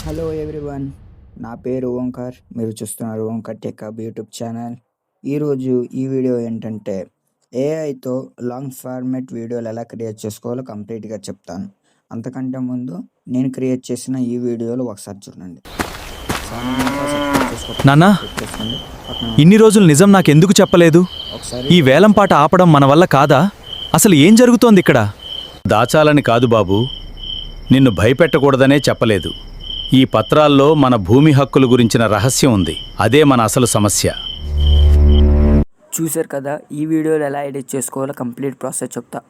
Hello everyone, నా పేరు ఓంకార్. మీరు చూస్తున్నారు Omkar tech hub YouTube channel. ఈరోజు ఈ వీడియో ఏంటంటే ఏఐతో లాంగ్ ఫార్మాట్ వీడియోలు ఎలా క్రియేట్ చేసుకోవాలో కంప్లీట్గా చెప్తాను. అంతకంటే ముందు నేను క్రియేట్ చేసిన ఈ వీడియోలు ఒకసారి చూడండి. నాన్నా, ఇన్ని రోజులు నిజం నాకెందుకు చెప్పలేదు? ఈ వేలంపాట ఆపడం మన వల్ల కాదా? అసలు ఏం జరుగుతోంది ఇక్కడ? దాచాలని కాదు బాబూ, నిన్ను భయపెట్టకూడదనే చెప్పలేదు. ఈ పత్రాల్లో మన భూమి హక్కుల గురించిన రహస్యం ఉంది. అదే మన అసలు సమస్య. చూశారు కదా, ఈ వీడియోలో ఎలా ఎడిట్ చేసుకోవాలో కంప్లీట్ ప్రాసెస్ చెప్తా.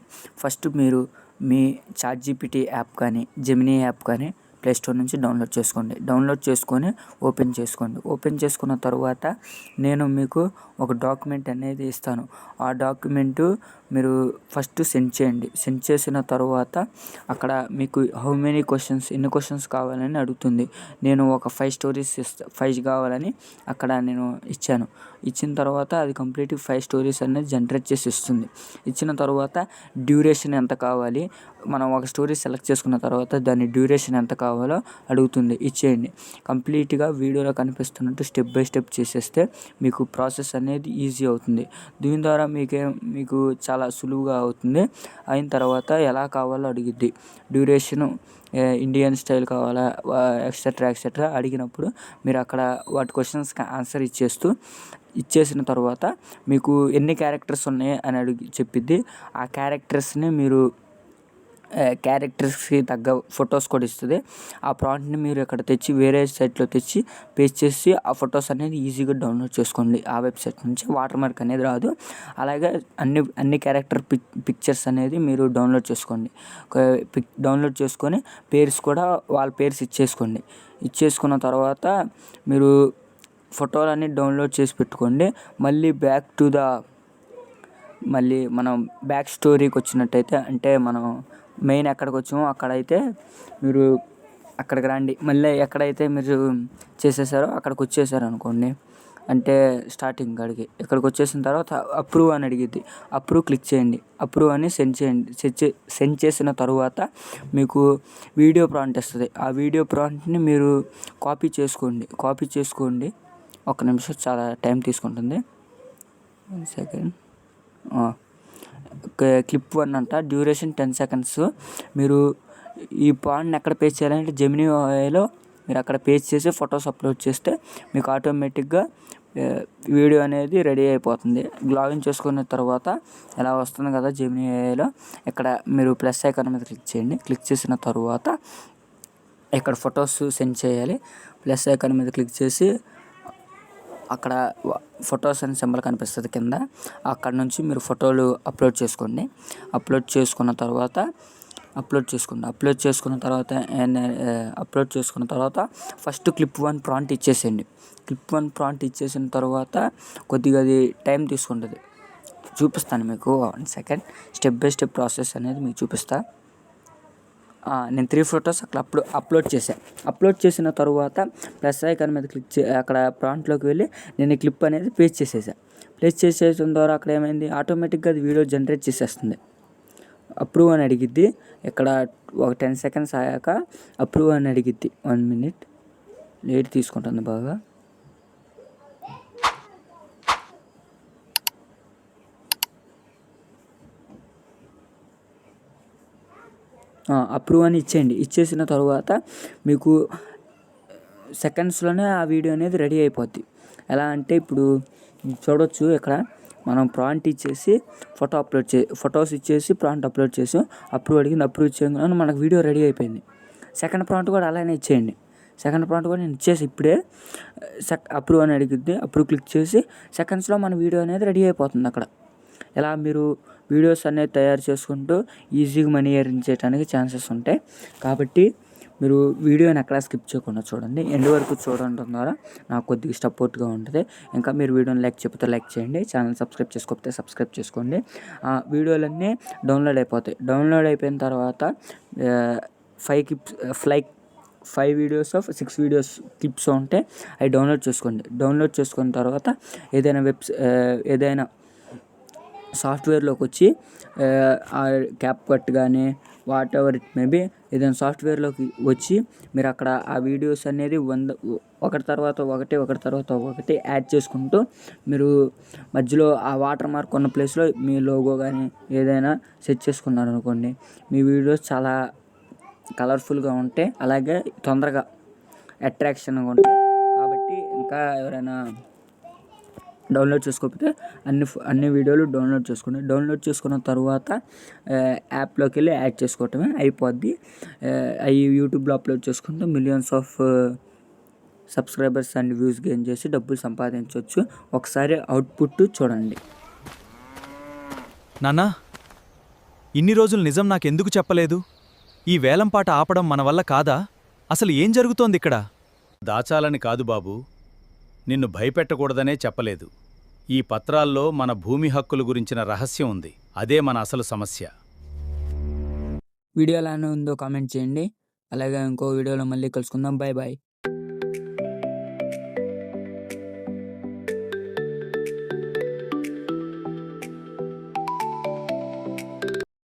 ఫస్ట్ మీరు మీ ChatGPT యాప్ కానీ జెమినీ యాప్ కానీ ప్లేస్టోర్ నుంచి డౌన్లోడ్ చేసుకోండి. డౌన్లోడ్ చేసుకొని ఓపెన్ చేసుకోండి. ఓపెన్ చేసుకున్న తర్వాత నేను మీకు ఒక డాక్యుమెంట్ అనేది ఇస్తాను. ఆ డాక్యుమెంటు మీరు ఫస్ట్ సెండ్ చేయండి. సెండ్ చేసిన తర్వాత అక్కడ మీకు ఎన్ని క్వశ్చన్స్ కావాలని అడుగుతుంది. నేను ఒక 5 స్టోరీస్ 5 కావాలని అక్కడ నేను ఇచ్చాను. ఇచ్చిన తర్వాత అది కంప్లీట్ 5 స్టోరీస్ అనేది జనరేట్ చేసి ఇస్తుంది. ఇచ్చిన తర్వాత డ్యూరేషన్ ఎంత కావాలి, మనం ఒక స్టోరీ సెలెక్ట్ చేసుకున్న తర్వాత దాని డ్యూరేషన్ ఎంత కావాలో అడుగుతుంది. ఇచ్చేయండి. కంప్లీట్గా వీడియోలో కనిపిస్తున్నట్టు స్టెప్ బై స్టెప్ చేసేస్తే మీకు ప్రాసెస్ అనేది ఈజీ అవుతుంది. దీని ద్వారా మీకు చాలా సులువుగా అవుతుంది. అయిన తర్వాత ఎలా కావాలో అడిగిద్ది. డ్యూరేషను ఇండియన్ స్టైల్ కావాలా, ఎక్సెట్రా అడిగినప్పుడు మీరు అక్కడ వాటి క్వశ్చన్స్కి ఆన్సర్ ఇచ్చేసిన తర్వాత మీకు ఎన్ని క్యారెక్టర్స్ ఉన్నాయి అని చెప్పిద్ది. ఆ క్యారెక్టర్స్ని మీరు క్యారెక్టర్స్కి తగ్గ ఫొటోస్ కూడా ఇస్తుంది. ఆ ప్రాంప్ట్ని మీరు ఇక్కడ తెచ్చి వేరే సైట్లో తెచ్చి పేస్ట్ చేసి ఆ ఫొటోస్ అనేది ఈజీగా డౌన్లోడ్ చేసుకోండి. ఆ వెబ్సైట్ నుంచి వాటర్ మార్క్ అనేది రాదు. అలాగే అన్ని క్యారెక్టర్ పిక్చర్స్ అనేది మీరు డౌన్లోడ్ చేసుకోండి. డౌన్లోడ్ చేసుకొని పేర్స్ కూడా వాళ్ళ పేర్స్ ఇచ్చేసుకోండి. ఇచ్చేసుకున్న తర్వాత మీరు ఫోటోలన్నీ డౌన్లోడ్ చేసి పెట్టుకోండి. మళ్ళీ మనం బ్యాక్ స్టోరీకి వచ్చినట్టయితే, అంటే మనం మెయిన్ ఎక్కడికి వచ్చామో అక్కడైతే మీరు అక్కడికి రండి. మళ్ళీ ఎక్కడైతే మీరు చేసేసారో అక్కడికి వచ్చేసారు అనుకోండి, అంటే స్టార్టింగ్ కాడికి ఇక్కడికి వచ్చేసిన తర్వాత అప్రూవ్ అని అడిగిద్ది. అప్రూవ్ క్లిక్ చేయండి. అప్రూవ్ అని సెండ్ చేయండి. సెండ్ చేసిన తర్వాత మీకు వీడియో ప్రాంప్ట్ వస్తుంది. ఆ వీడియో ప్రాంప్ట్ని మీరు కాపీ చేసుకోండి. ఒక నిమిషం, చాలా టైం తీసుకుంటుంది. 1 సెకండ్. క్లిప్ 1 అంట, డ్యూరేషన్ 10 సెకండ్స్. మీరు ఈ పాయింట్ని ఎక్కడ పేస్ట్ చేయాలంటే జెమినీ ఏఐలో మీరు అక్కడ పేస్ట్ చేసి ఫొటోస్ అప్లోడ్ చేస్తే మీకు ఆటోమేటిక్గా వీడియో అనేది రెడీ అయిపోతుంది. లాగిన్ చేసుకున్న తర్వాత ఎలా వస్తుంది కదా జెమినీ ఏఐలో, ఇక్కడ మీరు ప్లస్ ఐకాన్ మీద క్లిక్ చేయండి. క్లిక్ చేసిన తర్వాత ఇక్కడ ఫొటోస్ సెండ్ చేయాలి. ప్లస్ ఐకాన్ మీద క్లిక్ చేసి అక్కడ ఫొటోస్ అని సింబల్ కనిపిస్తుంది కింద. అక్కడ నుంచి మీరు ఫోటోలు అప్లోడ్ చేసుకోండి. అప్లోడ్ చేసుకున్న తర్వాత ఫస్ట్ క్లిప్ 1 ప్రాంప్ట్ ఇచ్చేసేయండి. క్లిప్ 1 ప్రాంప్ట్ ఇచ్చేసిన తర్వాత కొద్దిగా అది టైం తీసుకుంటుంది. చూపిస్తాను మీకు 1 second. Step by step process అనేది మీకు చూపిస్తా. నేను 3 ఫొటోస్ అక్కడ అప్లోడ్ చేశాను. అప్లోడ్ చేసిన తర్వాత ప్లస్ ఐకాన్ మీద క్లిక్ అక్కడ ప్రాంప్ట్లోకి వెళ్ళి నేను ఈ క్లిప్ అనేది పేస్ట్ చేసేసాను. పేస్ట్ చేసేసిన ద్వారా అక్కడ ఏమైంది, ఆటోమేటిక్గా అది వీడియో జనరేట్ చేసేస్తుంది. అప్రూవ్ అని అడిగిద్ది. ఇక్కడ ఒక 10 సెకండ్స్ అయ్యాక అప్రూవ్ అని అడిగిద్ది. 1 మినిట్ లేట్ తీసుకుంటుంది బాగా. అప్రూవ్ అని ఇచ్చేయండి. ఇచ్చేసిన తర్వాత మీకు సెకండ్స్లోనే ఆ వీడియో అనేది రెడీ అయిపోద్ది. ఎలా అంటే ఇప్పుడు చూడొచ్చు, ఇక్కడ మనం ప్రాంప్ట్ ఇచ్చేసి ఫొటోస్ ఇచ్చేసి ప్రాంప్ట్ అప్లోడ్ చేసాం. అప్రూవ్ అడిగింది. అప్రూవ్ ఇచ్చేయగానే మనకు వీడియో రెడీ అయిపోయింది. సెకండ్ ప్రాంప్ట్ కూడా అలానే ఇచ్చేయండి. సెకండ్ ప్రాంప్ట్ కూడా నేను ఇచ్చేసి ఇప్పుడే అప్రూవ్ అని అడిగిద్ది. అప్రూవ్ క్లిక్ చేసి సెకండ్స్లో మన వీడియో అనేది రెడీ అయిపోతుంది. అక్కడ ఎలా మీరు వీడియోస్ అనేది తయారు చేసుకుంటూ ఈజీగా మనీ ఎర్న్ చేయడానికి ఛాన్సెస్ ఉంటాయి. కాబట్టి మీరు వీడియోని ఎక్కడా స్కిప్ చేయకుండా చూడండి. ఎండ్ వరకు చూడటం ద్వారా నాకు కొద్దిగా సపోర్ట్గా ఉంటుంది. ఇంకా మీరు వీడియోని లైక్ చేయండి. ఛానల్ సబ్స్క్రైబ్ చేసుకోకపోతే సబ్స్క్రైబ్ చేసుకోండి. వీడియోలన్నీ డౌన్లోడ్ అయిపోతాయి. డౌన్లోడ్ అయిపోయిన తర్వాత 5 వీడియోస్ 6 వీడియోస్ క్లిప్స్ ఉంటే అవి డౌన్లోడ్ చేసుకోండి. డౌన్లోడ్ చేసుకున్న తర్వాత ఏదైనా సాఫ్ట్వేర్లోకి వచ్చి క్యాప్ కట్ కానీ వాట్ ఎవర్ ఇట్ మేబీ ఏదైనా సాఫ్ట్వేర్లోకి వచ్చి మీరు అక్కడ ఆ వీడియోస్ అనేది ఒకటి తర్వాత ఒకటి యాడ్ చేసుకుంటూ మీరు మధ్యలో ఆ వాటర్ మార్క్ ఉన్న ప్లేస్లో మీ లోగో కానీ ఏదైనా సెట్ చేసుకున్నారు అనుకోండి, మీ వీడియోస్ చాలా కలర్ఫుల్గా ఉంటాయి, అలాగే తొందరగా అట్రాక్షన్గా ఉంటాయి. కాబట్టి ఇంకా ఎవరైనా డౌన్లోడ్ చేసుకోకపోతే అన్ని వీడియోలు డౌన్లోడ్ చేసుకోండి. డౌన్లోడ్ చేసుకున్న తర్వాత యాప్లోకి వెళ్ళి యాడ్ చేసుకోవటమే అయిపోద్ది. అవి యూట్యూబ్లో అప్లోడ్ చేసుకుంటే millions of subscribers and views gain చేసి డబ్బులు సంపాదించవచ్చు. ఒకసారి అవుట్పుట్ చూడండి. నాన్నా, ఇన్ని రోజులు నిజం నాకెందుకు చెప్పలేదు? ఈ వేలంపాట ఆపడం మన వల్ల కాదా? అసలు ఏం జరుగుతోంది ఇక్కడ? దాచాలని కాదు బాబూ, నిన్ను భయపెట్టకూడదనే చెప్పలేదు. ఈ పత్రాల్లో మన భూమి హక్కుల గురించిన రహస్యం ఉంది. అదే మన అసలు సమస్య. వీడియో ఎలా ఉందో కామెంట్ చేయండి. అలాగే ఇంకో వీడియోలో మళ్ళీ కలుసుకుందాం. Bye bye.